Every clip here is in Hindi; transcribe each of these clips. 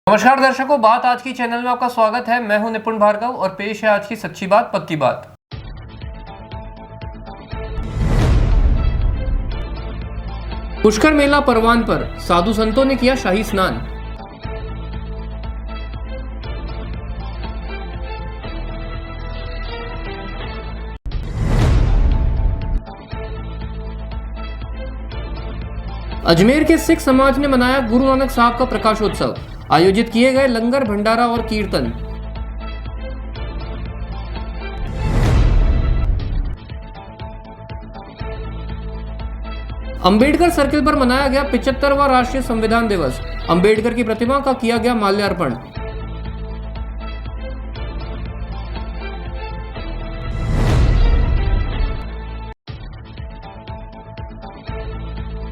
नमस्कार दर्शकों, बात आज की चैनल में आपका स्वागत है। मैं हूं निपुण भार्गव और पेश है आज की सच्ची बात पक्की बात। पुष्कर मेला परवान पर साधु संतों ने किया शाही स्नान। अजमेर के सिख समाज ने मनाया गुरु नानक साहब का प्रकाशोत्सव। आयोजित किए गए लंगर, भंडारा और कीर्तन। अंबेडकर सर्किल पर मनाया गया 75वां राष्ट्रीय संविधान दिवस। अंबेडकर की प्रतिमा का किया गया माल्यार्पण।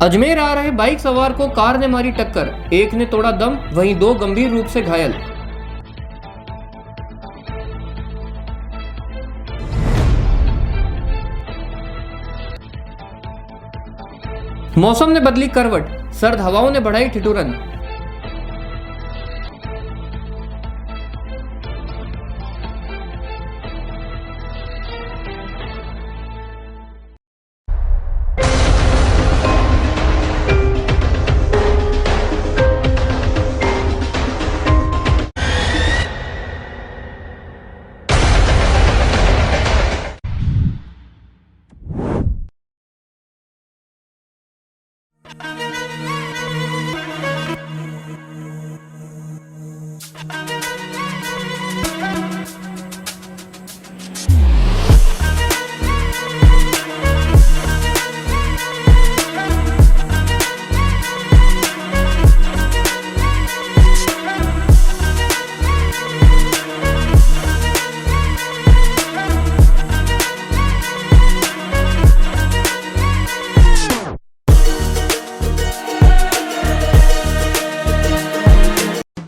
अजमेर आ रहे बाइक सवार को कार ने मारी टक्कर। एक ने तोड़ा दम, वहीं दो गंभीर रूप से घायल। मौसम ने बदली करवट, सर्द हवाओं ने बढ़ाई ठिठुरन।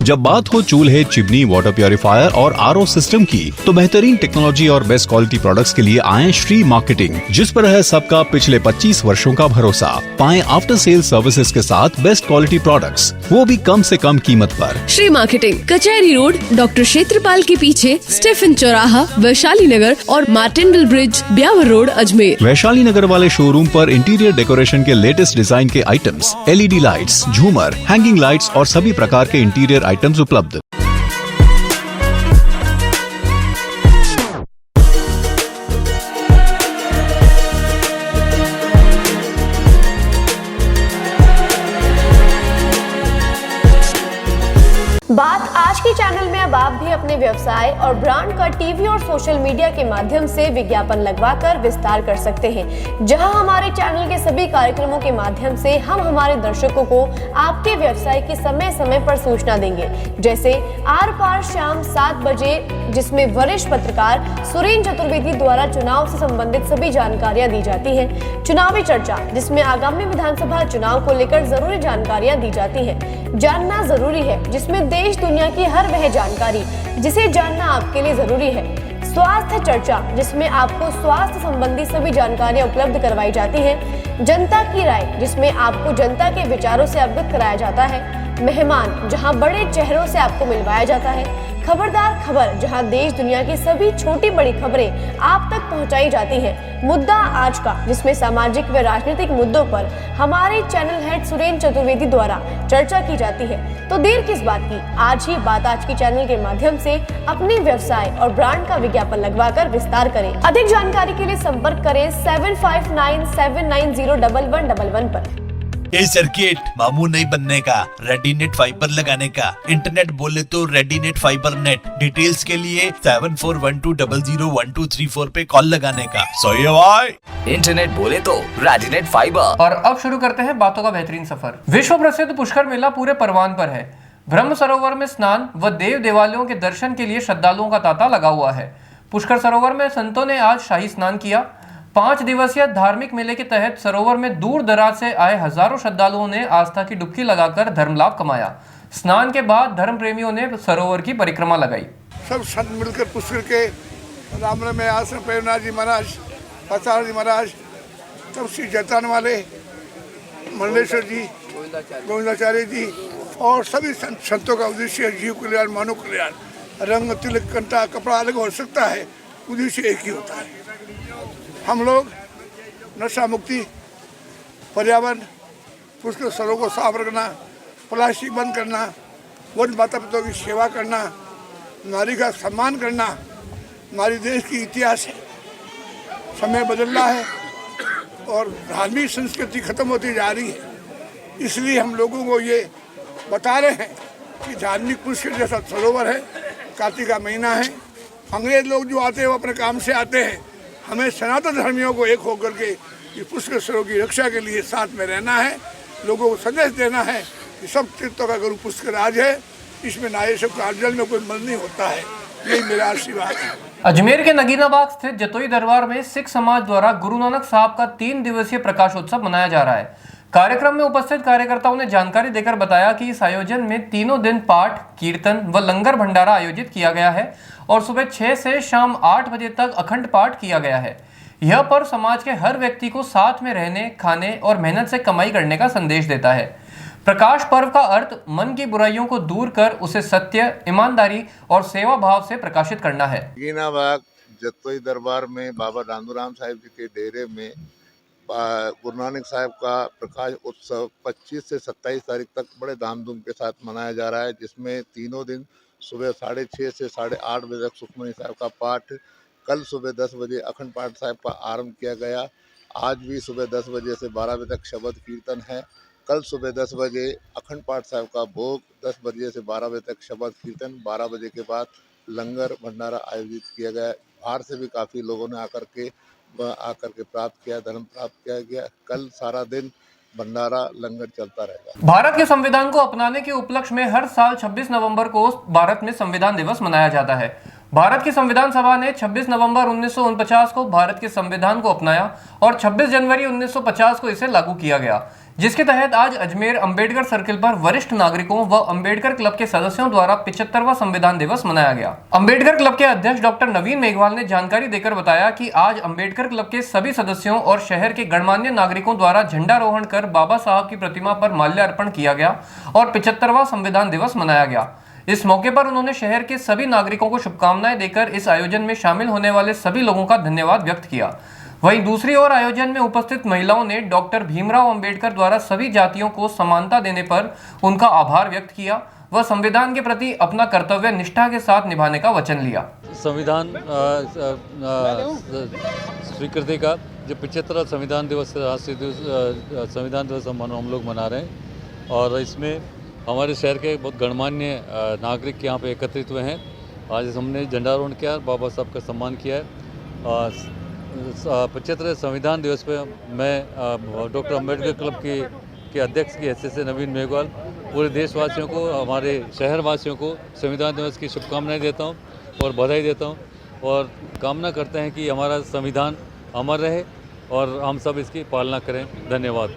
जब बात हो चूल्हे, चिमनी, वाटर प्योरीफायर और आरओ सिस्टम की, तो बेहतरीन टेक्नोलॉजी और बेस्ट क्वालिटी प्रोडक्ट्स के लिए आए श्री मार्केटिंग, जिस पर है सबका पिछले 25 वर्षों का भरोसा। पाएं आफ्टर सेल सर्विसेज के साथ बेस्ट क्वालिटी प्रोडक्ट्स, वो भी कम से कम कीमत पर। श्री मार्केटिंग, कचहरी रोड, डॉक्टर क्षेत्रपाल के पीछे, स्टीफन चौराहा, वैशाली नगर और मार्टिनडल ब्रिज, ब्यावर रोड, अजमेर। वैशाली नगर वाले शोरूम पर इंटीरियर डेकोरेशन के लेटेस्ट डिजाइन के आइटम्स, LED लाइट्स, झूमर, हैंगिंग लाइट्स और सभी प्रकार के इंटीरियर आइटम्स उपलब्ध। बात आज के चैनल में अब आप भी अपने व्यवसाय और ब्रांड का टीवी और सोशल मीडिया के माध्यम से विज्ञापन लगवाकर विस्तार कर सकते हैं, जहां हमारे चैनल के सभी कार्यक्रमों के माध्यम से हम हमारे दर्शकों को आपके व्यवसाय की समय समय पर सूचना देंगे। जैसे आर पार शाम 7 बजे, जिसमें वरिष्ठ पत्रकार सुरेंद्र चतुर्वेदी द्वारा चुनाव से संबंधित सभी जानकारियां दी जाती है। चुनावी चर्चा, जिसमें आगामी विधानसभा चुनाव को लेकर जरूरी जानकारियां दी जाती है। जानना जरूरी है, जिसमें देश दुनिया की हर वह जानकारी जिसे जानना आपके लिए जरूरी है। स्वास्थ्य चर्चा, जिसमें आपको स्वास्थ्य संबंधी सभी जानकारियां उपलब्ध करवाई जाती हैं। जनता की राय, जिसमें आपको जनता के विचारों से अवगत कराया जाता है। मेहमान, जहां बड़े चेहरों से आपको मिलवाया जाता है। खबरदार खबर, जहां देश दुनिया की सभी छोटी बड़ी खबरें आप तक पहुंचाई जाती हैं। मुद्दा आज का, जिसमें सामाजिक व राजनीतिक मुद्दों पर हमारे चैनल हेड सुरेंद्र चतुर्वेदी द्वारा चर्चा की जाती है। तो देर किस बात की, आज ही बात आज की चैनल के माध्यम से अपने व्यवसाय और ब्रांड का विज्ञापन लगवाकर विस्तार करें। अधिक जानकारी के लिए संपर्क करें 7597901111 पर। ए सर्किट, मामू नहीं बनने का, रेडीनेट फाइबर लगाने का। इंटरनेट बोले तो रेडीनेट फाइबर नेट। डिटेल्स के लिए 7412001234 पे कॉल लगाने का। सही है भाई। इंटरनेट बोले तो रेडीनेट फाइबर। और अब शुरू करते हैं बातों का बेहतरीन सफर। विश्व प्रसिद्ध पुष्कर मेला पूरे परवान पर है। ब्रह्म सरोवर में स्नान व देव देवालयों के दर्शन के लिए श्रद्धालुओं का तांता लगा हुआ है। पुष्कर सरोवर में संतों ने आज शाही स्नान किया। 5 दिवसीय धार्मिक मेले के तहत सरोवर में दूर दराज से आए हजारों श्रद्धालुओं ने आस्था की डुबकी लगाकर धर्म लाभ कमाया। स्नान के बाद धर्म प्रेमियों ने सरोवर की परिक्रमा लगाई। सब संत मिलकर पुष्कर के राम में आश्रम प्रेमनाथ जी महाराज, पतार जी महाराज, तब श्री जैतान वाले, मंडलेश्वर जी, गोविंदाचार्य जी, और सभी संतों का उद्देश्य जीव कल्याण, मानव कल्याण। रंग, तिलक, कंटा, कपड़ा अलग हो सकता है, उद्देश्य एक ही होता है। हम लोग नशा मुक्ति, पर्यावरण, पुष्कर सरोवर को साफ रखना, प्लास्टिक बंद करना, वन माता पिता की सेवा करना, नारी का सम्मान करना हमारी देश की इतिहास है। समय बदल रहा है और धार्मिक संस्कृति खत्म होती जा रही है, इसलिए हम लोगों को ये बता रहे हैं कि धार्मिक पुष्कर जैसा सरोवर है, कार्तिक का महीना है। अंग्रेज लोग जो आते हैं वो अपने काम से आते हैं, हमें सनातन धर्मियों को एक होकर के ये पुष्कर सरोवर की रक्षा के लिए साथ में रहना है, लोगों को संदेश देना है कि सब तीर्थों का गुरु पुष्कर आज है, इसमें नाये सब कार्जल में कोई मल नहीं होता है। यही मेरा आशीर्वाद है। अजमेर के नगीनाबाग स्थित जतोई दरबार में सिख समाज द्वारा गुरु नानक साहब का 3 दिवसीय प्रकाशोत्सव मनाया जा रहा है। कार्यक्रम में उपस्थित कार्यकर्ताओं ने जानकारी देकर बताया कि इस आयोजन में तीनों दिन पाठ, कीर्तन व लंगर भंडारा आयोजित किया गया है और सुबह 6 से शाम 8 बजे तक अखंड पाठ किया गया है। यह पर्व समाज के हर व्यक्ति को साथ में रहने, खाने और मेहनत से कमाई करने का संदेश देता है। प्रकाश पर्व का अर्थ मन की बुराइयों को दूर कर उसे सत्य, ईमानदारी और सेवा भाव से प्रकाशित करना है। नगीनाबाग जतोई दरबार में बाबा दांदूराम साहिब जी के डेरे में गुरु नानक साहब का प्रकाश उत्सव 25 से 27 तारीख तक बड़े धामधूम के साथ मनाया जा रहा है, जिसमें तीनों दिन सुबह 6:30 से 8:30 बजे तक सुखमनी साहब का पाठ, कल सुबह 10 बजे अखंड पाठ साहब का आरंभ किया गया। आज भी सुबह 10 बजे से 12 बजे तक शबद कीर्तन है। कल सुबह 10 बजे अखंड पाठ साहब का भोग, 10 बजे से 12 बजे तक शबद कीर्तन, 12 बजे के बाद लंगर भंडारा आयोजित किया गया। बाहर से भी काफ़ी लोगों ने आकर के प्राप्त किया, धर्म प्राप्त किया गया। कल सारा दिन भंडारा लंगर चलता रहेगा। भारत के संविधान को अपनाने के उपलक्ष्य में हर साल 26 नवंबर को भारत में संविधान दिवस मनाया जाता है। भारत की संविधान सभा ने 26 नवंबर 1949 को भारत के संविधान को अपनाया और 26 जनवरी 1950 को इसे लागू किया गया, जिसके तहत आज अजमेर अंबेडकर सर्किल पर वरिष्ठ नागरिकों व अंबेडकर क्लब के सदस्यों द्वारा 75वां संविधान दिवस मनाया गया। अंबेडकर क्लब के अध्यक्ष डॉक्टर नवीन मेघवाल ने जानकारी देकर बताया कि आज अंबेडकर क्लब के सभी सदस्यों और शहर के गणमान्य नागरिकों द्वारा झंडारोहण कर बाबा साहब की प्रतिमा पर माल्यार्पण किया गया और 75वां संविधान दिवस मनाया गया। इस मौके पर उन्होंने शहर के सभी नागरिकों को शुभकामनाएं देकर इस आयोजन में शामिल होने वाले सभी लोगों का धन्यवाद व्यक्त किया। वहीं दूसरी ओर आयोजन में उपस्थित महिलाओं ने डॉक्टर भीमराव अंबेडकर द्वारा सभी जातियों को समानता देने पर उनका आभार व्यक्त किया व संविधान के प्रति अपना कर्तव्य निष्ठा के साथ निभाने का वचन लिया। संविधान स्वीकृति का जो 75वां संविधान दिवस, राष्ट्रीय संविधान दिवस हम लोग मना रहे हैं और इसमें हमारे शहर के बहुत गणमान्य नागरिक यहाँ पे एकत्रित हुए हैं। आज हमने झंडारोहण किया, बाबा साहब का सम्मान किया है। 75वें संविधान दिवस पे मैं डॉक्टर अंबेडकर क्लब के अध्यक्ष की हैसियत से नवीन मेघवाल पूरे देशवासियों को, हमारे शहरवासियों को संविधान दिवस की शुभकामनाएं देता हूं और बधाई देता हूं और कामना करते हैं कि हमारा संविधान अमर रहे और हम सब इसकी पालना करें। धन्यवाद।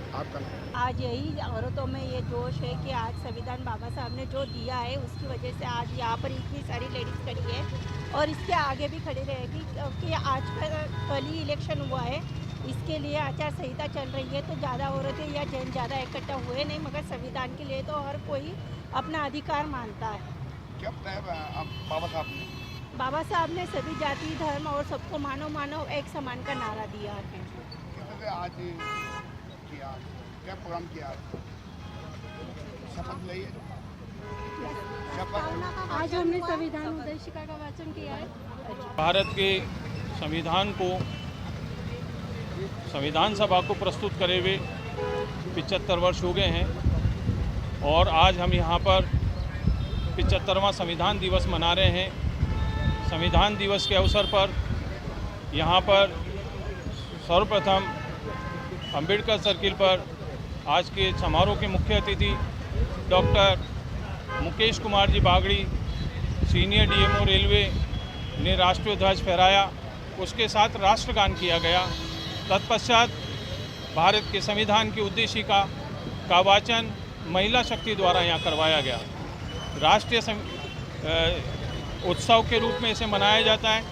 आज यही औरतों में ये जोश है कि आज संविधान बाबा साहब ने जो दिया है उसकी वजह से आज यहाँ पर इतनी सारी लेडीज़ खड़ी है और इसके आगे भी खड़ी रहेगी, क्योंकि आज कल ही इलेक्शन हुआ है, इसके लिए आचार संहिता चल रही है, तो ज़्यादा औरतें या जन ज़्यादा इकट्ठा हुए नहीं, मगर संविधान के लिए तो हर कोई अपना अधिकार मानता है। क्या बाबा साहब ने सभी जाति, धर्म और सबको मानव मानव एक समान का नारा दिया है। आज क्या प्रोग्राम किया? शपथ ली है? आज हमने संविधान उद्देशिका का वाचन किया है। भारत के संविधान को, संविधान सभा को प्रस्तुत करे हुए 75 वर्ष हो गए हैं और आज हम यहाँ पर 75वां संविधान दिवस मना रहे हैं। संविधान दिवस के अवसर पर यहाँ पर सर्वप्रथम अंबेडकर सर्किल पर आज के समारोह के मुख्य अतिथि doctor Mukesh Kumar ji Bagri, senior DMO railway ने राष्ट्रीय ध्वज फहराया, उसके साथ राष्ट्रगान किया गया। तत्पश्चात भारत के संविधान की उद्देशिका का वाचन महिला शक्ति द्वारा यहाँ करवाया गया। राष्ट्रीय उत्सव के रूप में इसे मनाया जाता है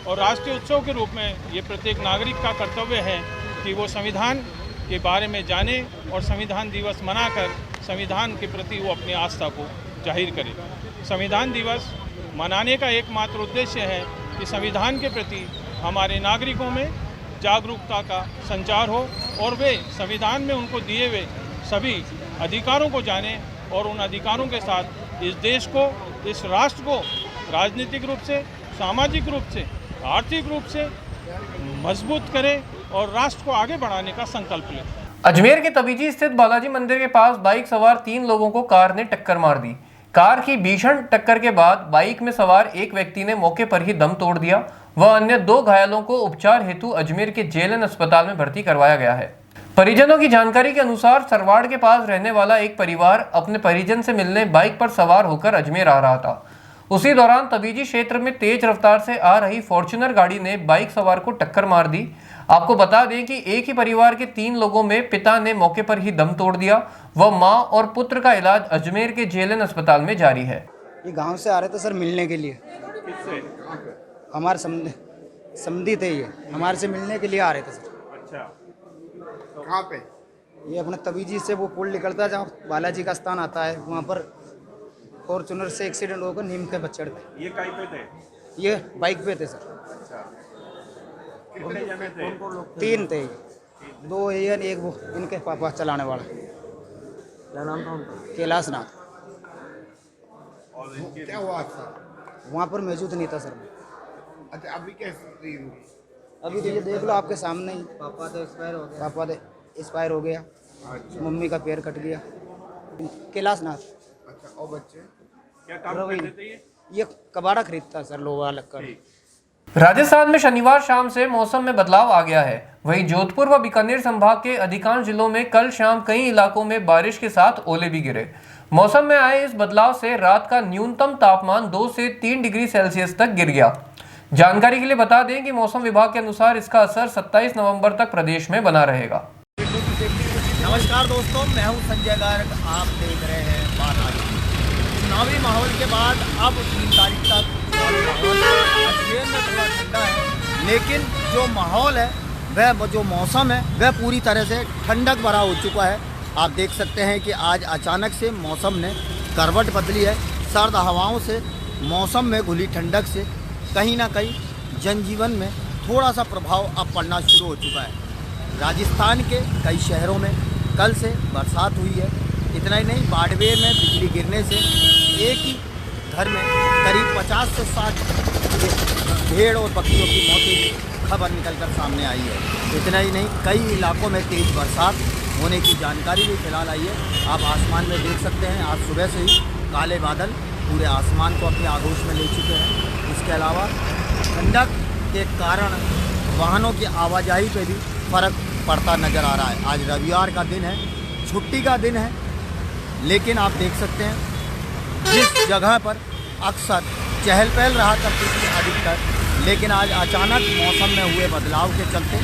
और राष्ट्रीय उत्सव के रूप में ये प्रत्येक नागरिक का कर्तव्य है कि वो संविधान के बारे में जाने और संविधान दिवस मनाकर संविधान के प्रति वो अपनी आस्था को जाहिर करे। संविधान दिवस मनाने का एकमात्र उद्देश्य है कि संविधान के प्रति हमारे नागरिकों में जागरूकता का संचार हो और वे संविधान में उनको दिए हुए सभी अधिकारों को जानें और उन अधिकारों के साथ इस देश को, इस राष्ट्र को राजनीतिक रूप से, सामाजिक रूप से, आर्थिक रूप से मजबूत करें और राष्ट्र को आगे बढ़ाने का संकल्प लें। अजमेर के तबीजी स्थित बालाजी मंदिर के पास बाइक सवार 3 लोगों को कार ने टक्कर मार दी। कार की भीषण टक्कर के बाद बाइक में सवार एक व्यक्ति ने मौके पर ही दम तोड़ दिया। वह अन्य 2 घायलों को उपचार हेतु अजमेर के जेएलएन अस्पताल में भर्ती करवाया गया है। परिजनों की जानकारी के अनुसार सरवाड़ के पास रहने वाला एक परिवार अपने परिजन से मिलने बाइक पर सवार होकर अजमेर आ रहा था। उसी दौरान तबीजी क्षेत्र में तेज रफ्तार से आ रही फॉर्च्यूनर गाड़ी ने बाइक सवार को टक्कर मार दी। आपको बता दें कि एक ही परिवार के 3 लोगों में पिता ने मौके पर ही दम तोड़ दिया। वह मां और पुत्र का इलाज अजमेर के जेएलएन अस्पताल में जारी है। ये गांव से आ रहे थे सर मिलने के लिए। किससे? हमारे समधी थे, ये हमारे से मिलने के लिए आ रहे थे सर। अच्छा, तो कहाँ पे? ये अपने तबीजी से वो पुल निकलता है जहाँ बालाजी का स्थान आता है, वहाँ पर फॉर्चूनर से एक्सीडेंट होकर नीम के बच्चड़ थे। ये कहीं पे थे? ये बाइक पे थे सर। अच्छा, कितने जने थे? 3 थे, 2 ये एक वो इनके पापा चलाने वाला। क्या नाम था उनका? कैलाश नाथ। और क्या हुआ था? वहाँ पर मौजूद नहीं था सर। अच्छा, अभी कैसे? अभी तो ये देख लो आपके सामने ही। पापा तो एक्सपायर हो गया। पापा तो एक्सपायर हो गया। मम्मी का पैर कट गया। कैलाश नाथ। अच्छा, और बच्चे क्या काम करते थे? ये कबाड़ा खरीदता सर, लोहा लक्कड़। राजस्थान में शनिवार शाम से मौसम में बदलाव आ गया है। वहीं जोधपुर व बीकानेर संभाग के अधिकांश जिलों में कल शाम कई इलाकों में बारिश के साथ ओले भी गिरे। मौसम में आए इस बदलाव से रात का न्यूनतम तापमान 2 से 3 डिग्री सेल्सियस तक गिर गया। जानकारी के लिए बता दें कि मौसम विभाग के अनुसार इसका असर 27 नवंबर तक प्रदेश में बना रहेगा। नमस्कार दोस्तों, मैं हूं संजय गर्ग। आप देख रहे हैं बालाजी। चुनावी माहौल के बाद अब 3 तारीख तक अजमेर में थोड़ा ठंडा है, लेकिन जो माहौल है वह जो मौसम है वह पूरी तरह से ठंडक भरा हो चुका है। आप देख सकते हैं कि आज अचानक से मौसम ने करवट बदली है। सर्द हवाओं से, मौसम में घुली ठंडक से कहीं ना कहीं जनजीवन में थोड़ा सा प्रभाव अब पड़ना शुरू हो चुका है। राजस्थान के कई शहरों में कल से बरसात हुई है। इतना ही नहीं, बाड़मेर में बिजली गिरने से एक ही घर में करीब 50 से 60 भेड़ और बकरियों की मौत की खबर निकलकर सामने आई है। इतना ही नहीं, कई इलाकों में तेज़ बरसात होने की जानकारी भी फिलहाल आई है। आप आसमान में देख सकते हैं, आज सुबह से ही काले बादल पूरे आसमान को अपने आगोश में ले चुके हैं। इसके अलावा ठंडक के कारण वाहनों की आवाजाही पे भी फ़र्क पड़ता नज़र आ रहा है। आज रविवार का दिन है, छुट्टी का दिन है, लेकिन आप देख सकते हैं जिस जगह पर अक्सर चहल पहल रहा करती थी अधिकतर, लेकिन आज अचानक मौसम में हुए बदलाव के चलते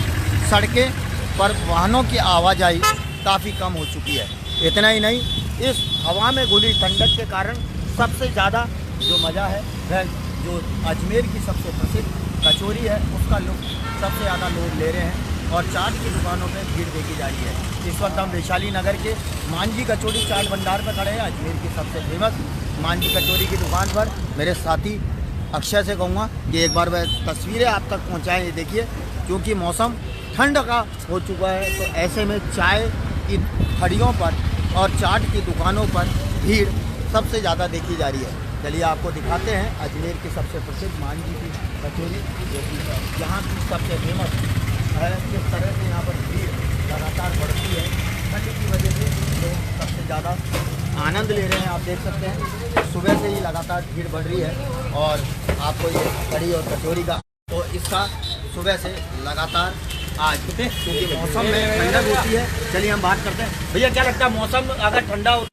सड़कें पर वाहनों की आवाजाही काफ़ी कम हो चुकी है। इतना ही नहीं, इस हवा में घुली ठंडक के कारण सबसे ज़्यादा जो मज़ा है वह जो अजमेर की सबसे प्रसिद्ध कचौरी है उसका लुत्फ सबसे ज़्यादा लोग ले रहे हैं और चाट की दुकानों पे भीड़ देखी जा रही है। इस वक्त हम वैशाली नगर के मांझी कचौरी चाट भंडार पर खड़े हैं, अजमेर की सबसे फेमस मांझी कचौरी की दुकान पर। मेरे साथी अक्षय से कहूँगा कि एक बार वह तस्वीरें आप तक पहुँचाएँ। ये देखिए, क्योंकि मौसम ठंड का हो चुका है तो ऐसे में चाय की फड़ियों पर और चाट की दुकानों पर भीड़ सबसे ज़्यादा देखी जा रही है। चलिए आपको दिखाते हैं अजमेर की सबसे प्रसिद्ध मांझी की कचौरी, जो कि यहाँ की सबसे फेमस है। किस तरह से यहाँ पर भीड़ लगातार बढ़ती है, ठंड की वजह से लोग सबसे ज़्यादा आनंद ले रहे हैं। आप देख सकते हैं सुबह से ही लगातार भीड़ बढ़ रही है और आपको ये कढ़ी और कचौरी का तो इसका सुबह से लगातार आज क्योंकि मौसम में ठंडक होती है। चलिए हम बात करते हैं। भैया क्या लगता है मौसम अगर ठंडा हो?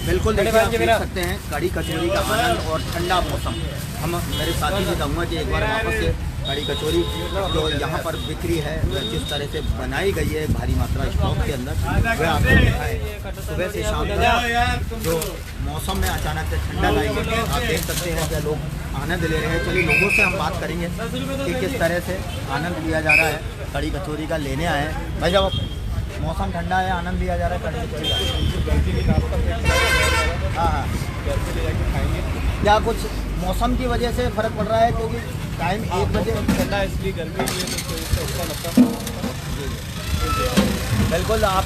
बिल्कुल, देखिए आप देख सकते हैं कढ़ी कचौरी का आनंद और ठंडा मौसम। हम मेरे साथी से कहूँगा कि एक बार वापस से कढ़ी कचौरी जो यहाँ पर बिक्री है वह जिस तरह से बनाई गई है भारी मात्रा स्टॉक के अंदर, वह आपको दिखाए। सुबह से शाम तक जो मौसम में अचानक से ठंडक आई है, आप देख सकते हैं कि लोग आनंद ले रहे हैं। चलिए लोगों से हम बात करेंगे कि किस तरह से आनंद लिया जा रहा है कढ़ी कचौरी का। लेने आए हैं भाई, जब मौसम ठंडा है, आनंद लिया जा रहा है कढ़ी कचौरी का। हाँ हाँ, क्या कुछ मौसम की वजह से फ़र्क पड़ रहा है, क्योंकि टाइम 1 बजे ठंडा है इसलिए गर्मी नहीं है तो उसका मतलब बिल्कुल आप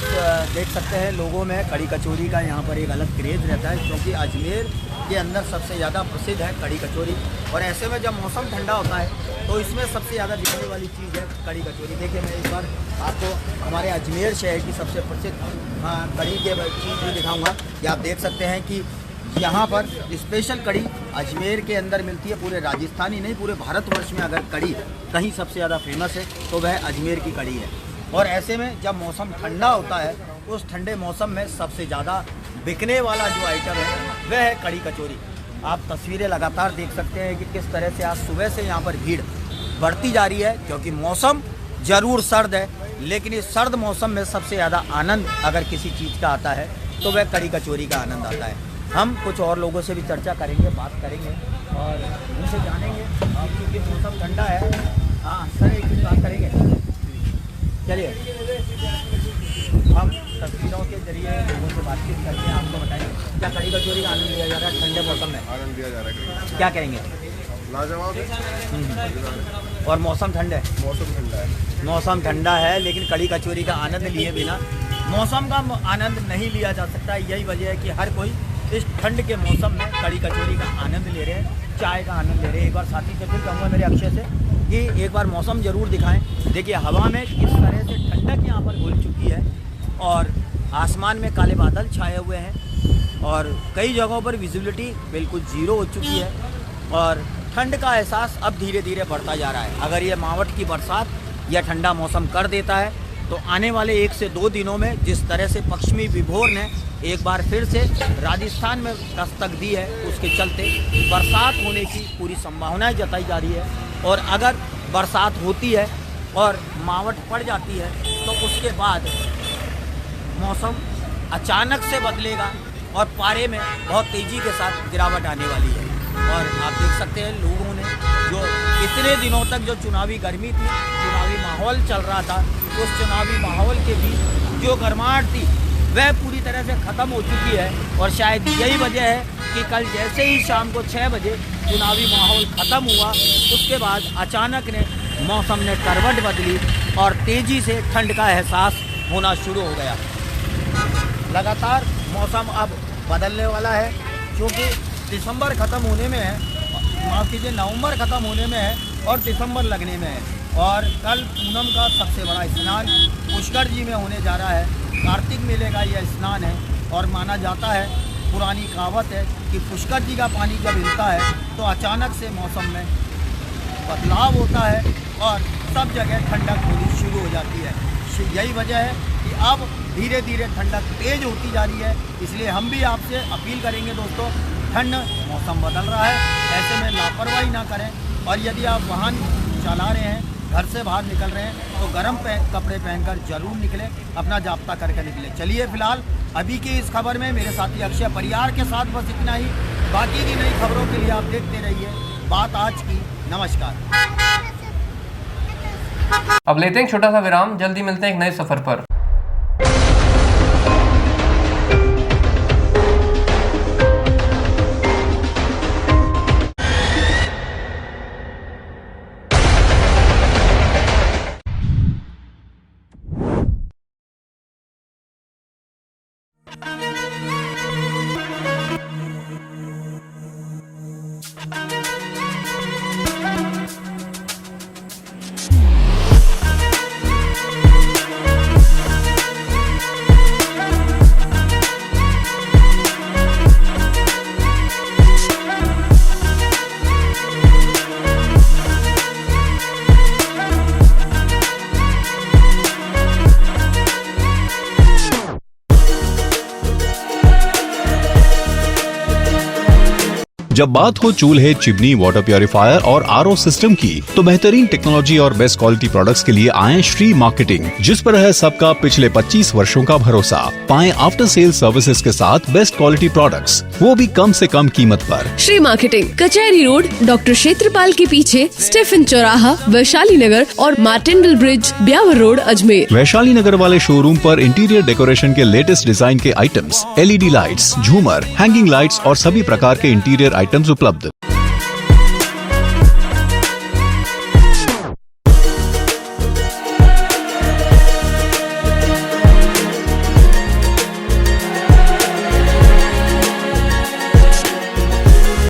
देख सकते हैं लोगों में कड़ी कचौरी का यहाँ पर एक अलग क्रेज़ रहता है, क्योंकि अजमेर के अंदर सबसे ज़्यादा प्रसिद्ध है कड़ी कचौरी। और ऐसे में जब मौसम ठंडा होता है तो इसमें सबसे ज़्यादा दिखने वाली चीज़ है कड़ी कचौरी। देखिए मैं एक बार आपको हमारे अजमेर शहर की सबसे प्रसिद्ध कड़ी के चीज़ भी दिखाऊँगा कि आप देख सकते हैं कि यहाँ पर स्पेशल कड़ी अजमेर के अंदर मिलती है। पूरे राजस्थान ही नहीं, पूरे भारतवर्ष में अगर कड़ी कहीं सबसे ज़्यादा फेमस है तो वह अजमेर की कड़ी है। और ऐसे में जब मौसम ठंडा होता है उस ठंडे मौसम में सबसे ज़्यादा बिकने वाला जो आइटम है वह है कड़ी कचौरी। आप तस्वीरें लगातार देख सकते हैं कि किस तरह से आज सुबह से यहाँ पर भीड़ बढ़ती जा रही है, क्योंकि मौसम ज़रूर सर्द है, लेकिन इस सर्द मौसम में सबसे ज़्यादा आनंद अगर किसी चीज़ का आता है तो वह कड़ी कचौरी का आनंद आता है। हम कुछ और लोगों से भी चर्चा करेंगे, बात करेंगे और उनसे जानेंगे क्योंकि मौसम ठंडा है। हाँ सर, एक चीज़ बात करेंगे, चलिए हम तस्वीरों के जरिए लोगों से बातचीत करके आपको बताएंगे क्या कड़ी कचौरी का आनंद लिया जा रहा है ठंडे मौसम में। आनंद लिया जा रहा है, क्या कहेंगे? लाजवाब है। और मौसम ठंडा है, मौसम ठंडा है, मौसम ठंडा है, लेकिन कड़ी कचौरी का आनंद लिए बिना मौसम का आनंद नहीं लिया जा सकता। यही वजह है कि हर कोई इस ठंड के मौसम में कड़ी कचौरी का आनंद ले रहे हैं, चाय का आनंद ले रहे हैं। एक बार साथी से फिर कहूँगा मेरे अक्षय से कि एक बार मौसम ज़रूर दिखाएं। देखिए हवा में किस तरह से ठंडक यहाँ पर घुल चुकी है और आसमान में काले बादल छाए हुए हैं और कई जगहों पर विजिबिलिटी बिल्कुल ज़ीरो हो चुकी है और ठंड का एहसास अब धीरे धीरे बढ़ता जा रहा है। अगर ये मावठ की बरसात या ठंडा मौसम कर देता है तो आने वाले 1 से 2 दिनों में जिस तरह से पश्चिमी विभोर ने एक बार फिर से राजस्थान में दस्तक दी है, उसके चलते बरसात होने की पूरी संभावनाएं जताई जा रही है। और अगर बरसात होती है और मावठ पड़ जाती है तो उसके बाद मौसम अचानक से बदलेगा और पारे में बहुत तेज़ी के साथ गिरावट आने वाली है। और आप देख सकते हैं लोगों ने जो इतने दिनों तक जो चुनावी गर्मी थी, चुनावी माहौल चल रहा था, उस चुनावी माहौल के बीच जो गर्माहट थी वह पूरी तरह से ख़त्म हो चुकी है। और शायद यही वजह है कि कल जैसे ही शाम को 6 बजे चुनावी माहौल ख़त्म हुआ, उसके बाद अचानक ने मौसम ने करवट बदली और तेज़ी से ठंड का एहसास होना शुरू हो गया। लगातार मौसम अब बदलने वाला है, क्योंकि दिसंबर ख़त्म होने में है, माफ़ कीजिए नवंबर ख़त्म होने में है और दिसंबर लगने में है। और कल पूनम का सबसे बड़ा स्नान पुष्कर जी में होने जा रहा है। कार्तिक मेले का यह स्नान है और माना जाता है, पुरानी कहावत है कि पुष्कर जी का पानी जब हिलता है तो अचानक से मौसम में बदलाव होता है और सब जगह ठंडक होनी शुरू हो जाती है। यही वजह है कि अब धीरे धीरे ठंडक तेज़ होती जा रही है। इसलिए हम भी आपसे अपील करेंगे दोस्तों, ठंड मौसम बदल रहा है, ऐसे में लापरवाही ना करें। और यदि आप वाहन चला रहे हैं, घर से बाहर निकल रहे हैं तो गर्म कपड़े पहनकर जरूर निकलें, अपना जाब्ता करके निकलें। चलिए फिलहाल अभी की इस खबर में मेरे साथी अक्षय परियार के साथ बस इतना ही। बाकी की नई खबरों के लिए आप देखते रहिए बात आज की। नमस्कार। अब लेते हैं एक छोटा सा विराम, जल्दी मिलते हैं एक नए सफर पर। जब बात हो चूल्हे, चिमनी, वाटर प्योरीफायर और आरओ सिस्टम की, तो बेहतरीन टेक्नोलॉजी और बेस्ट क्वालिटी प्रोडक्ट्स के लिए आए श्री मार्केटिंग, जिस पर है सबका पिछले 25 वर्षों का भरोसा। पाएं आफ्टर सेल सर्विसेज के साथ बेस्ट क्वालिटी प्रोडक्ट्स, वो भी कम से कम कीमत पर। श्री मार्केटिंग, कचहरी रोड, डॉक्टर क्षेत्रपाल के पीछे, स्टेफन चौराहा, वैशाली नगर और मार्टेंडल ब्रिज, ब्यावर रोड, अजमेर। वैशाली नगर वाले शोरूम पर इंटीरियर डेकोरेशन के लेटेस्ट डिजाइन के आइटम्स, LED लाइट्स, झूमर, हैंगिंग लाइट्स और सभी प्रकार के इंटीरियर आइटम्स उपलब्ध।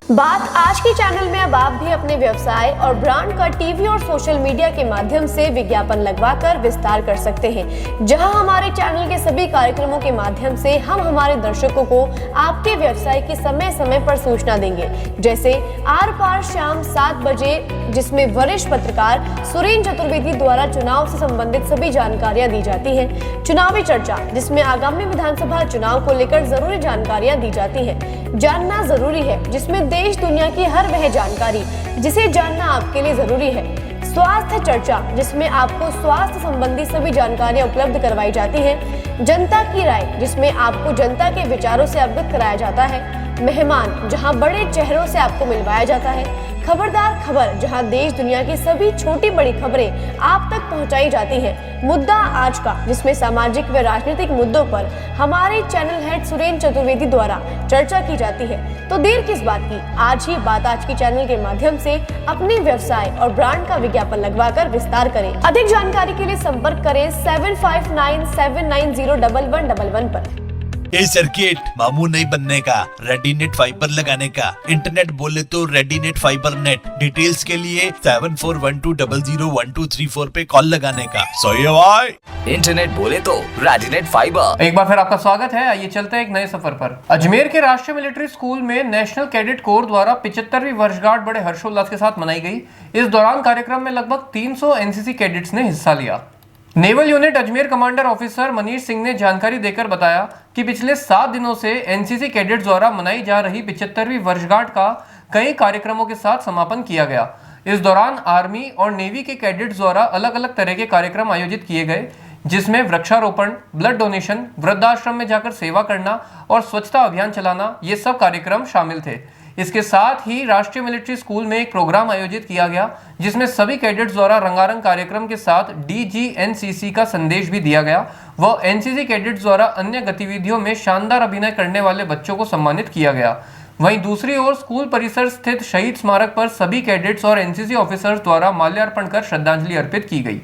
बात आज के चैनल में अब आप भी अपने व्यवसाय और ब्रांड का टीवी और सोशल मीडिया के माध्यम से विज्ञापन लगवाकर विस्तार कर सकते हैं, जहां हमारे चैनल के सभी कार्यक्रमों के माध्यम से हम हमारे दर्शकों को आपके व्यवसाय की समय समय पर सूचना देंगे। जैसे आर पार शाम 7 बजे, जिसमें वरिष्ठ पत्रकार सुरेंद्र चतुर्वेदी द्वारा चुनाव से संबंधित सभी जानकारियां दी जाती है। चुनावी चर्चा, जिसमें आगामी विधानसभा चुनाव को लेकर जरूरी जानकारियां दी जाती है। जानना जरूरी है, जिसमें देश दुनिया की हर वह जानकारी जिसे जानना आपके लिए जरूरी है। स्वास्थ्य चर्चा, जिसमें आपको स्वास्थ्य संबंधी सभी जानकारियां उपलब्ध करवाई जाती हैं। जनता की राय, जिसमें आपको जनता के विचारों से अवगत कराया जाता है। मेहमान, जहां बड़े चेहरों से आपको मिलवाया जाता है। खबरदार खबर, जहां देश दुनिया की सभी छोटी बड़ी खबरें आप तक पहुंचाई जाती हैं। मुद्दा आज का, जिसमें सामाजिक व राजनीतिक मुद्दों पर हमारे चैनल हेड सुरेंद्र चतुर्वेदी द्वारा चर्चा की जाती है। तो देर किस बात की, आज ही बात आज की चैनल के माध्यम से अपने व्यवसाय और ब्रांड का विज्ञापन लगवाकर विस्तार करें। अधिक जानकारी के लिए संपर्क करें 7597901111 पर। ये सर्किट मामू नहीं बनने का, रेडीनेट फाइबर लगाने का, इंटरनेट बोले तो रेडीनेट फाइबर नेट। डिटेल्स के लिए 7412001234 पे कॉल लगाने का। सही है भाई। इंटरनेट बोले तो रेडीनेट फाइबर। एक बार फिर आपका स्वागत है। आइए चलते हैं एक नए सफर पर। अजमेर के राष्ट्रीय मिलिट्री स्कूल में नेशनल कैडेट कोर द्वारा 75वीं वर्षगांठ बड़े हर्षोल्लास के साथ मनाई गई। इस दौरान कार्यक्रम में लगभग 300 NCC कैडेट्स ने हिस्सा लिया। Naval unit Ajmer commander officer Manish Singh ने जानकारी देकर बताया कि पिछले 7 दिनों से NCC कैडेट्स द्वारा मनाई जा रही 75वीं वर्षगांठ का कई कार्यक्रमों के साथ समापन किया गया। इस दौरान आर्मी और नेवी के कैडेट्स द्वारा अलग अलग तरह के कार्यक्रम आयोजित किए गए, जिसमें वृक्षारोपण, ब्लड डोनेशन, वृद्धाश्रम में जाकर सेवा करना और स्वच्छता अभियान चलाना, ये सब कार्यक्रम शामिल थे। इसके साथ ही राष्ट्रीय मिलिट्री स्कूल में एक प्रोग्राम आयोजित किया गया, जिसमें सभी कैडेट्स द्वारा रंगारंग कार्यक्रम के साथ DGNCC का संदेश भी दिया गया। वह NCC कैडेट्स द्वारा अन्य गतिविधियों में शानदार अभिनय करने वाले बच्चों को सम्मानित किया गया। वहीं दूसरी ओर स्कूल परिसर स्थित शहीद स्मारक पर सभी कैडेट्स और NCC ऑफिसर्स द्वारा माल्यार्पण कर श्रद्धांजलि अर्पित की गई।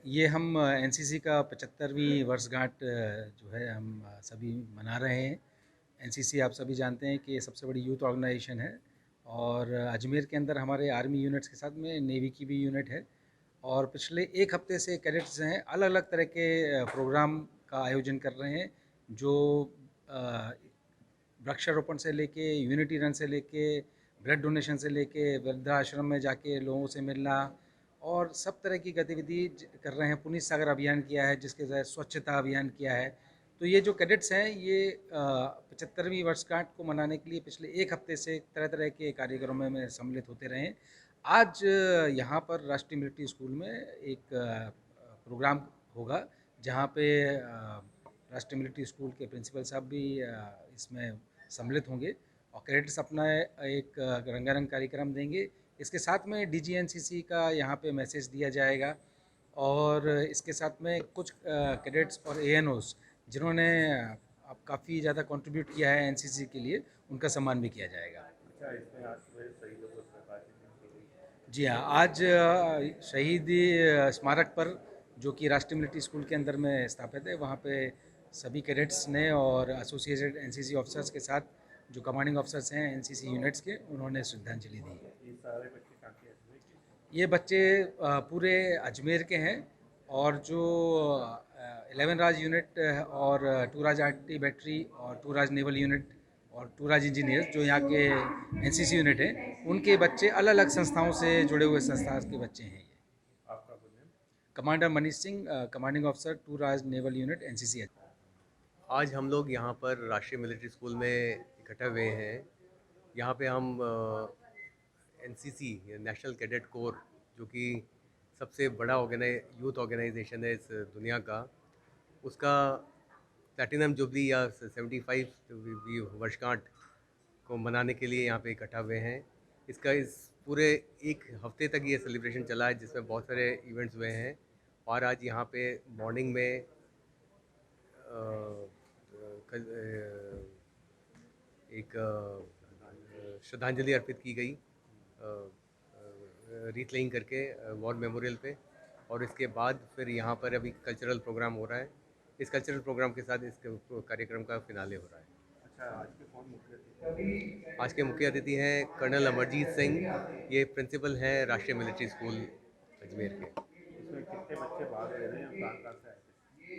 ये हम NCC का 75वीं वर्षगांठ जो है हम सभी मना रहे हैं। NCC आप सभी जानते हैं कि सबसे बड़ी यूथ ऑर्गेनाइजेशन है और अजमेर के अंदर हमारे आर्मी यूनिट्स के साथ में नेवी की भी यूनिट है और पिछले एक हफ्ते से कैडेट्स हैं अलग अलग तरह के प्रोग्राम का आयोजन कर रहे हैं, जो वृक्षारोपण से लेके, यूनिटी रन से लेके, ब्लड डोनेशन से लेके, वृद्धाश्रम में जाके लोगों से मिलना और सब तरह की गतिविधि कर रहे हैं। पुनीत सागर अभियान किया है, जिसके तहत स्वच्छता अभियान किया है। तो ये जो कैडेट्स हैं ये 75वीं वर्षगांठ को मनाने के लिए पिछले एक हफ्ते से तरह तरह के कार्यक्रमों में सम्मिलित होते रहे। आज यहाँ पर राष्ट्रीय मिलिट्री स्कूल में एक प्रोग्राम होगा, जहाँ पे राष्ट्रीय मिलिट्री स्कूल के प्रिंसिपल साहब भी इसमें सम्मिलित होंगे और कैडेट्स अपना एक रंगारंग कार्यक्रम देंगे। इसके साथ में DGNCC का यहाँ पे मैसेज दिया जाएगा और इसके साथ में कुछ कैडेट्स और ANOs जिन्होंने अब काफ़ी ज़्यादा कंट्रीब्यूट किया है NCC के लिए, उनका सम्मान भी किया जाएगा। जी हाँ, आज शहीदी स्मारक पर जो कि राष्ट्रीय मिलिट्री स्कूल के अंदर में स्थापित है, वहाँ पे सभी कैडेट्स ने और एसोसिएटेड NCC ऑफिसर्स के साथ जो कमांडिंग ऑफिसर्स हैं NCC यूनिट्स के, उन्होंने श्रद्धांजलि दी। ये बच्चे पूरे अजमेर के हैं और जो 11 राज यूनिट और 2 राज आर्टिलरी बैटरी और 2 राज नेवल यूनिट और 2 राज इंजीनियर्स जो यहाँ के NCC यूनिट हैं, उनके बच्चे अलग अलग संस्थाओं से जुड़े हुए संस्था के बच्चे हैं। Commander Manish Singh, commanding officer 2 राज नेवल यूनिट NCC। आज हम लोग यहाँ पर राष्ट्रीय मिलिट्री स्कूल में इकट्ठे हुए हैं। यहाँ पे हम एनसीसी नेशनल कैडेट कोर, जो कि सबसे बड़ा यूथ ऑर्गेनाइजेशन है इस दुनिया का, उसका प्लैटिनम जुबली या 75वीं वर्षगांठ को मनाने के लिए यहाँ पे इकट्ठा हुए हैं। इसका इस पूरे एक हफ्ते तक ये सेलिब्रेशन चला है, जिसमें बहुत सारे इवेंट्स हुए हैं। और आज यहाँ पे मॉर्निंग में एक श्रद्धांजलि अर्पित की गई रीत लेइंग करके वॉर मेमोरियल पे, और इसके बाद फिर यहाँ पर अभी कल्चरल प्रोग्राम हो रहा है। इस कल्चरल प्रोग्राम के साथ इस कार्यक्रम का फिनाले हो रहा है। आज के मुख्य अतिथि हैं कर्नल अमरजीत सिंह, ये प्रिंसिपल हैं राष्ट्रीय मिलिट्री स्कूल अजमेर के। इसमें कितने बच्चे भाग ले रहे हैं? कहाँ से आए?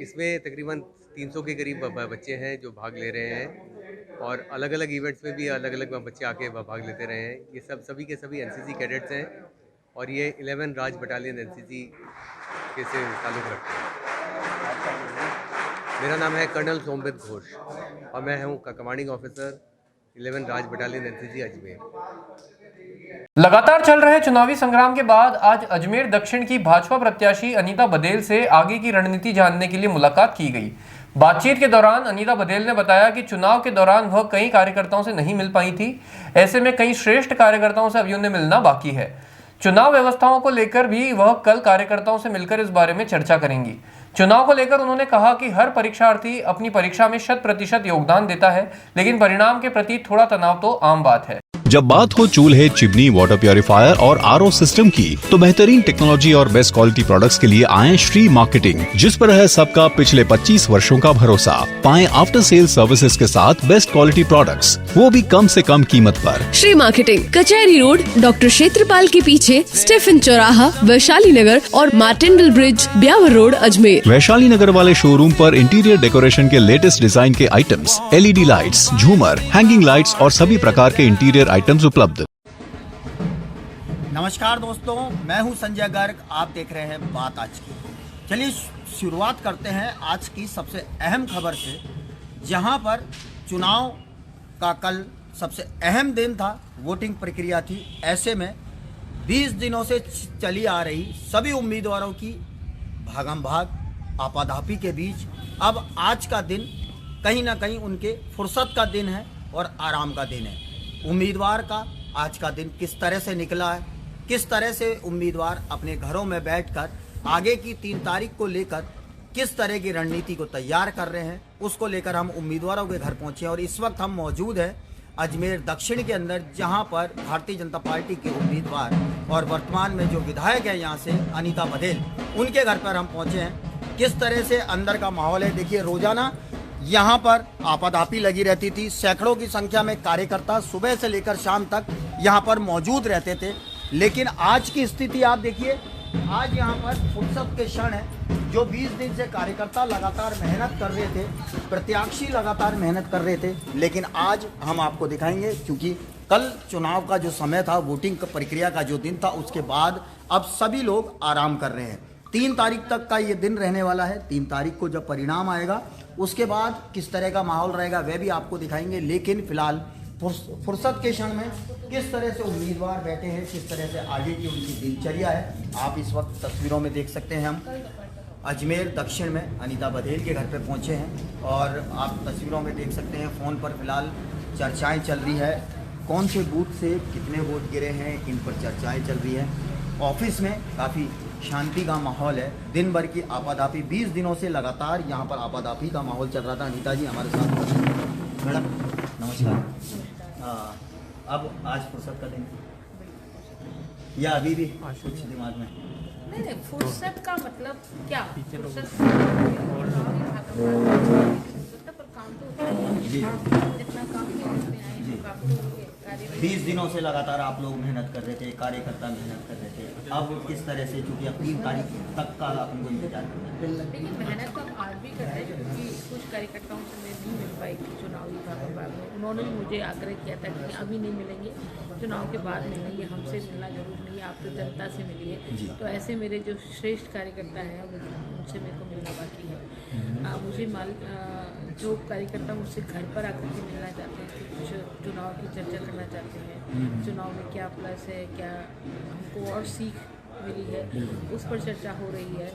इसमें तकरीबन 300 के करीब बच्चे हैं जो भाग ले रहे हैं, और अलग अलग इवेंट्स में भी अलग अलग बच्चे आके भाग लेते रहे हैं। ये सभी के सभी एनसीसी कैडेट्स हैं, और ये 11 राज बटालियन एनसीसी के से ताल्लुक़ रखते हैं। मेरा नाम है कर्नल सोमबित घोष, और मैं हूँ कमांडिंग ऑफिसर 11 राज बटालियन एनसीसी अजमेर। लगातार चल रहे चुनावी संग्राम के बाद आज अजमेर दक्षिण की भाजपा प्रत्याशी अनीता बदेल से आगे की रणनीति जानने के लिए मुलाकात की गई। बातचीत के दौरान अनीता बदेल ने बताया कि चुनाव के दौरान वह कई कार्यकर्ताओं से नहीं मिल पाई थी। ऐसे में कई श्रेष्ठ कार्यकर्ताओं से अभी उन्हें मिलना बाकी है। चुनाव व्यवस्थाओं को लेकर भी वह कल कार्यकर्ताओं से मिलकर इस बारे में चर्चा करेंगी। चुनाव को लेकर उन्होंने कहा कि हर परीक्षार्थी अपनी परीक्षा में 100% योगदान देता है, लेकिन परिणाम के प्रति थोड़ा तनाव तो आम बात है। जब बात हो चूल्हे, चिमनी, वाटर प्योरीफायर और आरओ सिस्टम की, तो बेहतरीन टेक्नोलॉजी और बेस्ट क्वालिटी प्रोडक्ट्स के लिए आए श्री मार्केटिंग, जिस पर है सबका पिछले 25 वर्षों का भरोसा। पाएं आफ्टर सेल सर्विसेज के साथ बेस्ट क्वालिटी प्रोडक्ट्स, वो भी कम से कम कीमत पर। श्री मार्केटिंग, कचहरी रोड, डॉक्टर क्षेत्रपाल के पीछे, स्टेफन चौराहा, वैशाली नगर और मार्टेंडल ब्रिज, ब्यावर रोड, अजमेर। वैशाली नगर वाले शोरूम पर इंटीरियर डेकोरेशन के लेटेस्ट डिजाइन के आइटम्स, एलईडी लाइट्स, झूमर, हैंगिंग लाइट्स और सभी प्रकार के इंटीरियर आइटम्स उपलब्ध। नमस्कार दोस्तों, मैं हूं संजय गर्ग, आप देख रहे हैं बात आज की। चलिए शुरुआत करते हैं आज की सबसे अहम खबर से, जहां पर चुनाव का कल सबसे अहम दिन था, वोटिंग प्रक्रिया थी। ऐसे में 20 दिनों से चली आ रही सभी उम्मीदवारों की भागम भाग, आपाधापी के बीच अब आज का दिन कहीं ना कहीं उनके फुर्सत का दिन है और आराम का दिन है। उम्मीदवार का आज का दिन किस तरह से निकला है, किस तरह से उम्मीदवार अपने घरों में बैठकर आगे की 3 तारीख को लेकर किस तरह की रणनीति को तैयार कर रहे हैं, उसको लेकर हम उम्मीदवारों के घर पहुंचे। और इस वक्त हम मौजूद हैं अजमेर दक्षिण के अंदर, जहां पर भारतीय जनता पार्टी के उम्मीदवार और वर्तमान में जो विधायक है यहाँ से अनीता बदेल, उनके घर पर हम पहुंचे हैं। किस तरह से अंदर का माहौल है, देखिए रोजाना यहाँ पर आपाधापी लगी रहती थी। सैकड़ों की संख्या में कार्यकर्ता सुबह से लेकर शाम तक यहाँ पर मौजूद रहते थे। लेकिन आज की स्थिति आप देखिए, आज यहाँ पर फुर्सत के क्षण है। जो 20 दिन से कार्यकर्ता लगातार मेहनत कर रहे थे, प्रत्याशी लगातार मेहनत कर रहे थे, लेकिन आज हम आपको दिखाएंगे, क्योंकि कल चुनाव का जो समय था, वोटिंग प्रक्रिया का जो दिन था, उसके बाद अब सभी लोग आराम कर रहे हैं। 3 तारीख तक का ये दिन रहने वाला है। 3 तारीख को जब परिणाम आएगा, उसके बाद किस तरह का माहौल रहेगा वह भी आपको दिखाएंगे। लेकिन फिलहाल फुर्सत के क्षण में किस तरह से उम्मीदवार बैठे हैं, किस तरह से आगे की उनकी दिनचर्या है, आप इस वक्त तस्वीरों में देख सकते हैं। हम अजमेर दक्षिण में अनीता बदेल के घर पर पहुंचे हैं, और आप तस्वीरों में देख सकते हैं फ़ोन पर फिलहाल चर्चाएँ चल रही है, कौन से बूथ से कितने वोट गिरे हैं, इन पर चर्चाएँ चल रही हैं। ऑफिस में काफ़ी शांति का माहौल है। दिन भर की आपाधापी, 20 दिनों से लगातार यहाँ पर आपाधापी का माहौल चल रहा था। अनीता जी हमारे साथ, मैडम नमस्कार। अब आज फुर्सत का दिन या अभी भी कुछ दिमाग में? नहीं, फुर्सत का मतलब क्या? फुर्सत पर काम तो जितना काम करते हैं, काम तो 20 दिनों से लगातार आप लोग मेहनत कर रहे थे, कार्यकर्ता मेहनत कर रहे थे। अब किस तरह से, चूँकि अब 3 तारीख तक का अपन को इंतजार करना है, लेकिन मेहनत तो आज भी कर रहे हैं, क्योंकि कुछ कार्यकर्ताओं से मैं नहीं मिल पाई थी चुनावी भाग में। उन्होंने भी मुझे आग्रह किया था कि अभी नहीं मिलेंगे, चुनाव के बाद मिलेंगे, हमसे मिलना जरूर नहीं है, आप तो जनता से मिलिए। तो ऐसे मेरे जो श्रेष्ठ कार्यकर्ता हैं उनसे मेरे को मिलना बाकी है। मुझे जो कार्यकर्ता मुझसे घर पर आकर के मिलना चाहते हैं, कुछ चुनाव की चर्चा करना चाहते हैं, चुनाव में क्या प्लस है, क्या हमको और सीख मिली है, उस पर चर्चा हो रही है।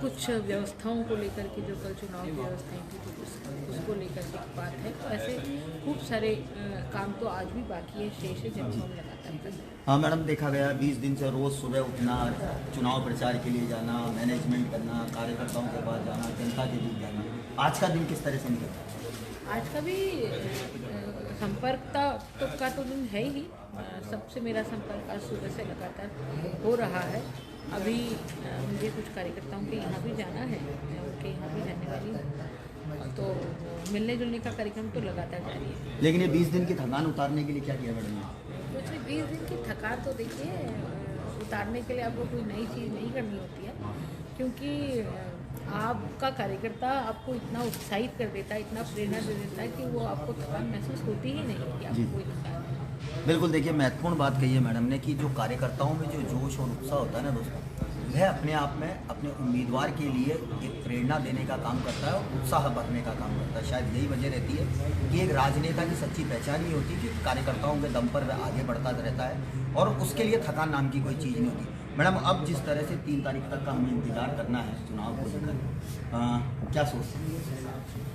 कुछ व्यवस्थाओं को लेकर के जो कल चुनाव की व्यवस्थाएं की थी उसको लेकर के बात है। तो ऐसे खूब सारे काम तो आज भी बाकी है, शेष है, जिनको हम लगातार कर रहे हैं। हाँ मैडम, देखा गया 20 दिन से रोज़ सुबह उठना, चुनाव प्रचार के लिए जाना, मैनेजमेंट करना, कार्यकर्ताओं के पास जाना, जनता के बीच जाना, आज का दिन किस तरह से निकला? आज का भी संपर्क का तो दिन है ही। सबसे मेरा संपर्क आज सुबह से लगातार हो रहा है। अभी मुझे कुछ कार्यकर्ताओं के यहाँ भी जाना है, मैं उनके यहाँ भी जाने वाली हूँ, तो मिलने जुलने का कार्यक्रम तो लगातार जारी है। लेकिन ये 20 दिन की थकान उतारने के लिए क्या किया मैडम ने? कुछ नहीं, 20 दिन की थकान तो देखिए उतारने के लिए आपको कोई नई चीज़ नहीं करनी होती है, क्योंकि आपका कार्यकर्ता आपको इतना उत्साहित कर देता है, इतना प्रेरणा दे देता है कि वो आपको थकान महसूस होती ही नहीं कि आपको कोई थकान है। बिल्कुल, देखिए महत्वपूर्ण बात कही है मैडम ने कि जो कार्यकर्ताओं में जो जोश और उत्साह होता है ना दोस्तों, वह अपने आप में अपने उम्मीदवार के लिए एक प्रेरणा देने का काम करता है और उत्साह भरने का काम करता है। शायद यही वजह रहती है कि एक राजनेता की सच्ची पहचान ही होती है कि कार्यकर्ताओं के दम पर वह आगे बढ़ता रहता है और उसके लिए थकान नाम की कोई चीज़ नहीं होती। मैडम, अब जिस तरह से 3 तारीख तक का हमें इंतजार करना है चुनाव को लेकर, क्या सोचते हैं?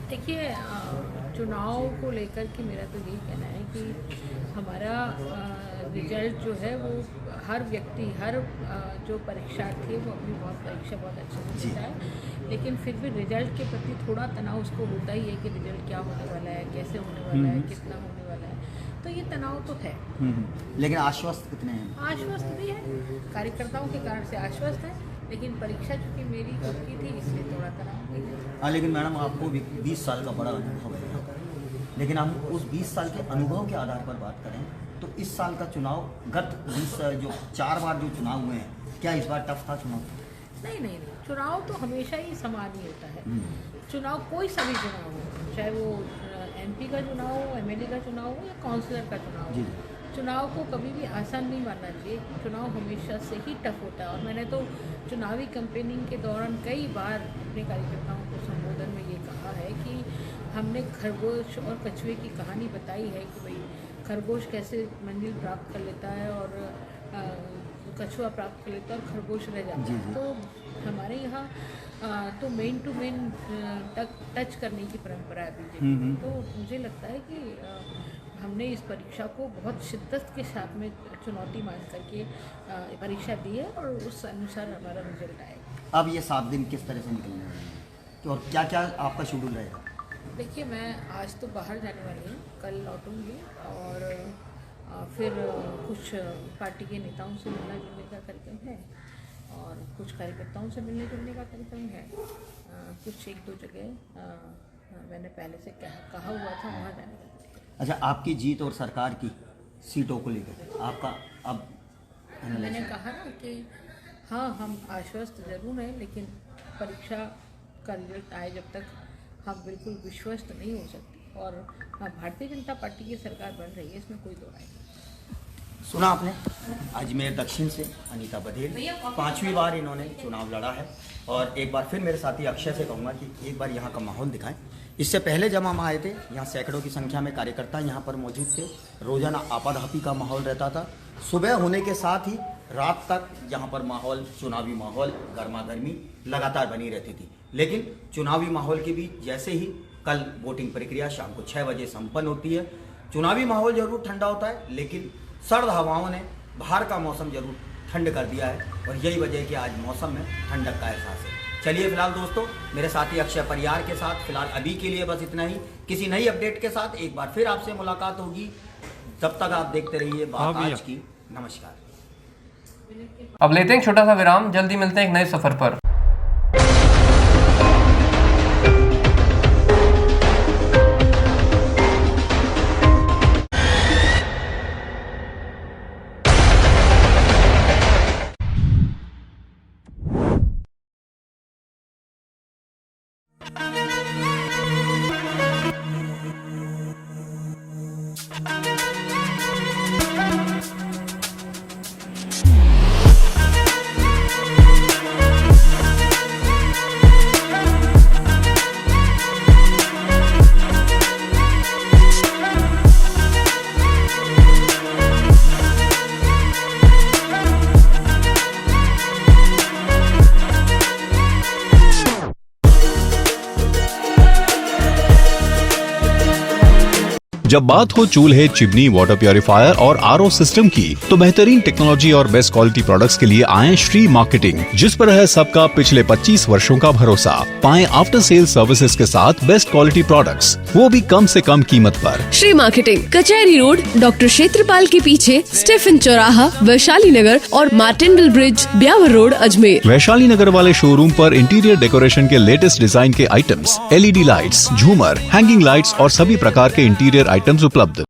देखिए, चुनाव को लेकर के मेरा तो यही कहना है कि हमारा रिजल्ट जो है वो हर व्यक्ति, हर जो परीक्षार्थी है वो अपनी परीक्षा बहुत अच्छे से देता है, लेकिन फिर भी रिजल्ट के प्रति थोड़ा तनाव उसको होता ही है कि रिजल्ट क्या होने वाला है, कैसे होने वाला है, कितना होने वाला है, तो ये तनाव तो है। लेकिन आश्वस्त कितने हैं? आश्वस्त भी है, कार्यकर्ताओं के कारण से आश्वस्त है, लेकिन परीक्षा चूँकि मेरी खुद की थी इसलिए थोड़ा तनाव भी है। हाँ, लेकिन मैडम आपको 20 साल का बड़ा अनुभव है, लेकिन हम उस 20 साल के अनुभव के आधार पर बात करें तो इस साल का चुनाव, गत 4 बार जो चुनाव हुए हैं, क्या इस बार टफ था चुनाव? नहीं, चुनाव तो हमेशा ही समान ही होता है। चुनाव कोई सा भी चुनाव हो, चाहे वो MP का चुनाव हो, MLA का चुनाव हो या काउंसलर का चुनाव हो, चुनाव को कभी भी आसान नहीं मानना चाहिए। चुनाव हमेशा से ही टफ होता है और मैंने तो चुनावी कैंपेनिंग के दौरान कई बार अपने कार्यकर्ताओं को संबोधन में ये कहा है कि हमने खरगोश और कछुए की कहानी बताई है कि भाई खरगोश कैसे मंजिल प्राप्त कर लेता है और कछुआ प्राप्त कर लेता है और खरगोश रह जाता है। तो हमारे यहाँ तो मेन टू मेन टच करने की परंपरा है बीजेपी। तो मुझे लगता है कि हमने इस परीक्षा को बहुत शिद्दत के साथ में चुनौती मान करके परीक्षा दी है और उस अनुसार हमारा रिजल्ट आएगा। अब ये 7 दिन किस तरह से निकलने वाले हैं तो और क्या क्या आपका शेड्यूल रहेगा? देखिए, मैं आज तो बाहर जाने वाली हूँ, कल लौटूंगी और फिर कुछ पार्टी के नेताओं से मिलना जुलने का कार्यक्रम है और कुछ कार्यकर्ताओं से मिलने जुलने का कार्यक्रम है। कुछ 1-2 जगह मैंने पहले से कहा हुआ था वहाँ जाने का। अच्छा, आपकी जीत और सरकार की सीटों को लेकर आपका अब मैंने कहा ना कि हाँ, हम आश्वस्त जरूर हैं, लेकिन परीक्षा का रिजल्ट आए जब तक हम बिल्कुल विश्वस्त नहीं हो सकते। और हाँ, भारतीय जनता पार्टी की सरकार बन रही है, इसमें कोई दो राय नहीं। सुना आपने, अजमेर दक्षिण से अनीता बघेल 5वीं बार इन्होंने चुनाव लड़ा है और एक बार फिर मेरे साथी अक्षय से कहूँगा कि एक बार यहाँ का माहौल दिखाएं। इससे पहले जब हम आए थे यहाँ सैकड़ों की संख्या में कार्यकर्ता यहाँ पर मौजूद थे, रोजाना आपाधापी का माहौल रहता था, सुबह होने के साथ ही रात तक यहाँ पर माहौल, चुनावी माहौल, गर्मा गर्मी लगातार बनी रहती थी। लेकिन चुनावी माहौल के बीच जैसे ही कल वोटिंग प्रक्रिया शाम को 6 बजे संपन्न होती है, चुनावी माहौल जरूर ठंडा होता है, लेकिन सर्द हवाओं ने बाहर का मौसम जरूर ठंड कर दिया है और यही वजह है कि आज मौसम में ठंडक का एहसास है। चलिए फिलहाल दोस्तों, मेरे साथी अक्षय परियार के साथ फिलहाल अभी के लिए बस इतना ही। किसी नई अपडेट के साथ एक बार फिर आपसे मुलाकात होगी। तब तक आप देखते रहिए बात आज की। नमस्कार। अब लेते हैं एक छोटा सा विराम, जल्दी मिलते हैं एक नए सफर पर। जब बात हो चूल्हे, चिमनी, वाटर प्योरीफायर और आरओ सिस्टम की, तो बेहतरीन टेक्नोलॉजी और बेस्ट क्वालिटी प्रोडक्ट्स के लिए आए श्री मार्केटिंग, जिस पर है सबका पिछले 25 वर्षों का भरोसा। पाएं आफ्टर सेल सर्विसेज के साथ बेस्ट क्वालिटी प्रोडक्ट्स, वो भी कम से कम कीमत पर। श्री मार्केटिंग, कचहरी रोड, डॉक्टर क्षेत्रपाल के पीछे, स्टेफन चौराहा, वैशाली नगर और मार्टेंडल ब्रिज, ब्यावर रोड, अजमेर। वैशाली नगर वाले शोरूम पर इंटीरियर डेकोरेशन के लेटेस्ट डिजाइन के आइटम्स, LED लाइट्स, झूमर, हैंगिंग लाइट्स और सभी प्रकार के इंटीरियर आइटम्स उपलब्ध।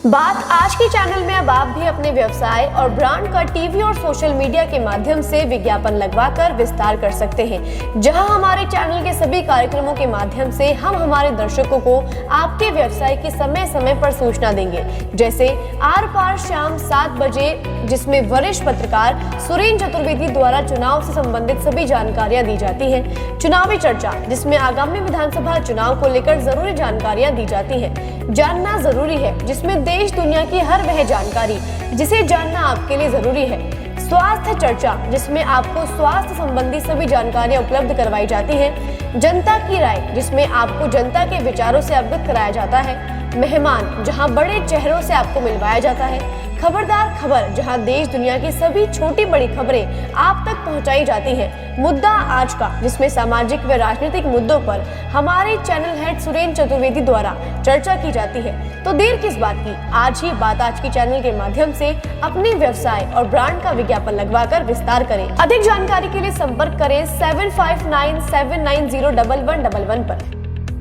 बात आज के चैनल में अब आप भी अपने व्यवसाय और ब्रांड का टीवी और सोशल मीडिया के माध्यम से विज्ञापन लगवाकर विस्तार कर सकते हैं, जहां हमारे चैनल के सभी कार्यक्रमों के माध्यम से हम हमारे दर्शकों को आपके व्यवसाय की समय समय पर सूचना देंगे। जैसे आर पार शाम 7 बजे, जिसमें वरिष्ठ पत्रकार सुरेंद्र चतुर्वेदी द्वारा चुनाव से संबंधित सभी जानकारियां दी जाती है। चुनावी चर्चा, जिसमें आगामी विधानसभा चुनाव को लेकर जरूरी जानकारियां दी जाती है। जानना जरूरी है, जिसमें देश दुनिया की हर वह जानकारी जिसे जानना आपके लिए जरूरी है। स्वास्थ्य चर्चा, जिसमें आपको स्वास्थ्य संबंधी सभी जानकारियां उपलब्ध करवाई जाती हैं। जनता की राय, जिसमें आपको जनता के विचारों से अवगत कराया जाता है। मेहमान, जहां बड़े चेहरों से आपको मिलवाया जाता है। खबरदार खबर, जहां देश दुनिया की सभी छोटी बड़ी खबरें आप तक पहुंचाई जाती हैं। मुद्दा आज का, जिसमें सामाजिक व राजनीतिक मुद्दों पर हमारे चैनल हेड सुरेंद्र चतुर्वेदी द्वारा चर्चा की जाती है। तो देर किस बात की, आज ही बात आज की चैनल के माध्यम से अपने व्यवसाय और ब्रांड का विज्ञापन लगवाकर विस्तार करें। अधिक जानकारी के लिए संपर्क करें 7597901111 पर।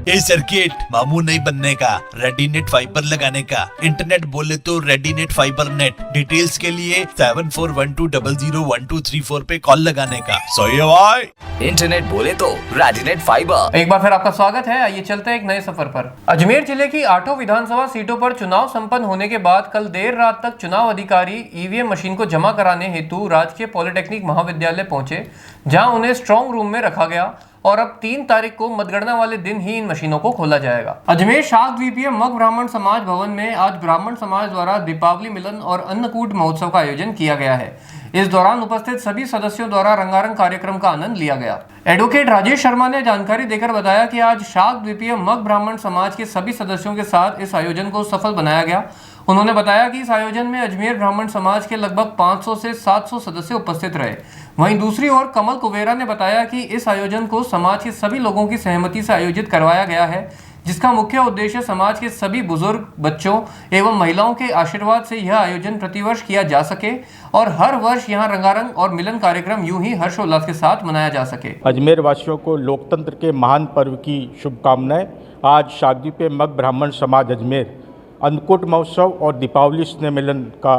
ये सर्किट मामू नहीं बनने का, रेडीनेट फाइबर लगाने का, इंटरनेट बोले तो रेडीनेट फाइबर नेट। डिटेल्स के लिए 7412001234 पे कॉल लगाने का। सही है भाई। इंटरनेट बोले तो रेडीनेट फाइबर। एक बार फिर आपका स्वागत है। आइए चलते हैं एक नए सफर पर। अजमेर जिले की 8 विधानसभा सीटों पर चुनाव संपन्न होने के बाद कल देर रात तक चुनाव अधिकारी EVM मशीन को जमा कराने हेतु राजकीय पॉलिटेक्निक महाविद्यालय पहुंचे, जहां उन्हें स्ट्रांग रूम में रखा गया और अब 3 तारीख को मतगणना वाले दिन ही इन मशीनों को खोला जाएगा। अजमेर शाकद्वीपीय मग ब्राह्मण समाज भवन में आज ब्राह्मण समाज द्वारा दीपावली मिलन और अन्नकूट महोत्सव का आयोजन किया गया है। इस दौरान उपस्थित सभी सदस्यों द्वारा रंगारंग कार्यक्रम का आनंद लिया गया। एडवोकेट राजेश शर्मा ने जानकारी देकर बताया कि आज शाकद्वीपीय मग ब्राह्मण समाज के सभी सदस्यों के साथ इस आयोजन को सफल बनाया गया। उन्होंने बताया कि इस आयोजन में अजमेर ब्राह्मण समाज के लगभग 500 से 700 सदस्य उपस्थित रहे। वहीं दूसरी ओर कमल कुबेरा ने बताया कि इस आयोजन को समाज के सभी लोगों की सहमति से आयोजित करवाया गया है, जिसका मुख्य उद्देश्य समाज के सभी बुजुर्ग, बच्चों एवं महिलाओं के आशीर्वाद से यह आयोजन प्रतिवर्ष किया जा सके और हर वर्ष यहां रंगारंग और मिलन कार्यक्रम यूं ही हर्षोल्लास के साथ मनाया जा सके। अजमेर वासियों को लोकतंत्र के महान पर्व की शुभकामनाएं। आज शाकद्वीपीय मग ब्राह्मण समाज अजमेर अन्नकूट महोत्सव और दीपावली स्नेह मिलन का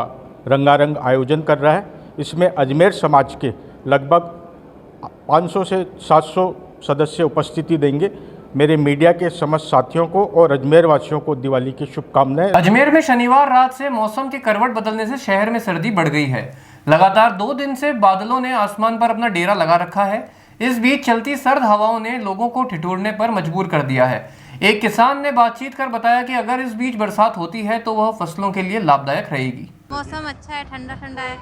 रंगारंग आयोजन कर रहा है। इसमें अजमेर समाज के लगभग 500 से 700 सदस्य उपस्थिति देंगे। मेरे मीडिया के समस्त साथियों को और अजमेर वासियों को दिवाली की शुभकामनाएं। अजमेर में शनिवार रात से मौसम के करवट बदलने से शहर में सर्दी बढ़ गई है। लगातार 2 दिन से बादलों ने आसमान पर अपना डेरा लगा रखा है। इस बीच चलती सर्द हवाओं ने लोगों को ठिठुरने पर मजबूर कर दिया है। एक किसान ने बातचीत कर बताया कि अगर इस बीच बरसात होती है तो वह फसलों के लिए लाभदायक रहेगी। मौसम अच्छा है, ठंडा ठंडा है,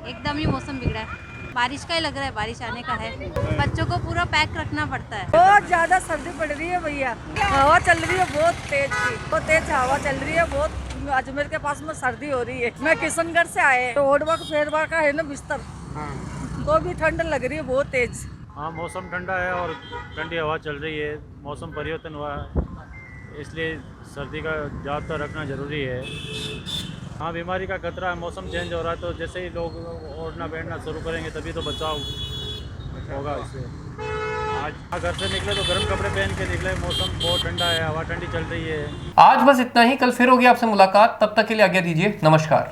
एकदम ही मौसम बिगड़ा है। बारिश का ही लग रहा है, बारिश आने का है। बच्चों को पूरा पैक रखना पड़ता है। बहुत ज्यादा सर्दी पड़ रही है भैया, हवा चल रही है बहुत तेज की, बहुत तेज हवा चल रही है। बहुत अजमेर के पास में सर्दी हो रही है। मैं किशनगढ़ से आए तो ओडवा फेरवा का है ना बिस्तर, तो भी ठंड लग रही है बहुत तेज। हाँ, मौसम ठंडा है और ठंडी हवा चल रही है। मौसम परिवर्तन हुआ है, इसलिए सर्दी का ज़्यादा रखना ज़रूरी है। हाँ, बीमारी का खतरा है, मौसम चेंज हो रहा है, तो जैसे ही लोग ओढ़ना बैठना शुरू करेंगे तभी तो बचाव होगा इससे। आज घर से निकले तो गर्म कपड़े पहन के निकले, मौसम बहुत ठंडा है, हवा ठंडी चल रही है। आज बस इतना ही। कल फिर होगी आपसे मुलाकात, तब तक के लिए आज्ञा दीजिए। नमस्कार।